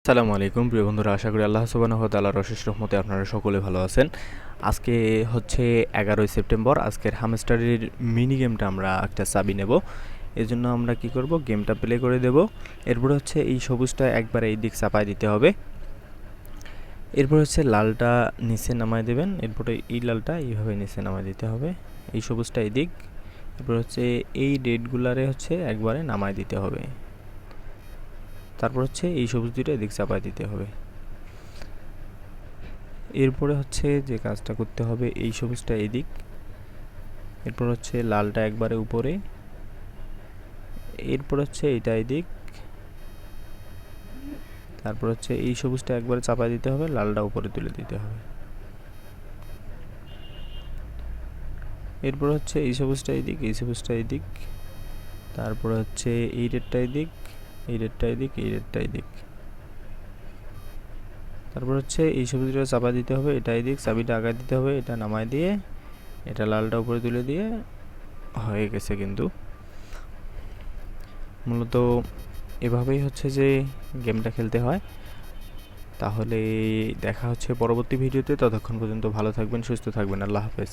আসসালামু আলাইকুম প্রিয় বন্ধুরা, আশা করি আল্লাহ সুবহানাহু ওয়া তাআলার অশেষ রহমতে আপনারা সকলে ভালো আছেন। আজকে হচ্ছে 11ই সেপ্টেম্বর। আজকের হামস্টারের মিনি গেমটা আমরা একটা চাবি নেব। এজন্য আমরা কি করব, গেমটা প্লে করে দেব। এরপর হচ্ছে এই সবুজটা একবার এই দিক চাপায় দিতে হবে। এরপর হচ্ছে লালটা নিচে নামায় দেবেন। এরপরে এই লালটা এইভাবে নিচে নামায় দিতে হবে, এই সবুজটা এদিক। এরপর হচ্ছে এই রেডগুলারে হচ্ছে একবারে নামায় দিতে হবে। তারপর হচ্ছে এই সবুজ দুইটা এদিক চাপায় দিতে হবে। এরপরে হচ্ছে যে কাজটা করতে হবে, এই সবুজটা এদিক, এরপর হচ্ছে লালটা একবারে উপরে, এরপর হচ্ছে এটা এদিক, তারপর হচ্ছে এই সবুজটা একবারে চাপায় দিতে হবে, লালটা উপরে তুলে দিতে হবে। এরপর হচ্ছে এই সবুজটা এদিক, এই সবুজটা এদিক, তারপর হচ্ছে এই রেডটা এদিক, এই রেডটা এদিক, এই রেডটা এদিক, তারপর হচ্ছে এই সবুজটা চাপা দিতে হবে, এটা এদিক, চাবিটা আগায় দিতে হবে, এটা নামায় দিয়ে এটা লালটা উপরে তুলে দিয়ে হয়ে গেছে। কিন্তু মূলত এভাবেই হচ্ছে যে গেমটা খেলতে হয়। তাহলে দেখা হচ্ছে পরবর্তী ভিডিওতে। ততক্ষণ পর্যন্ত ভালো থাকবেন, সুস্থ থাকবেন। আল্লাহ হাফেজ।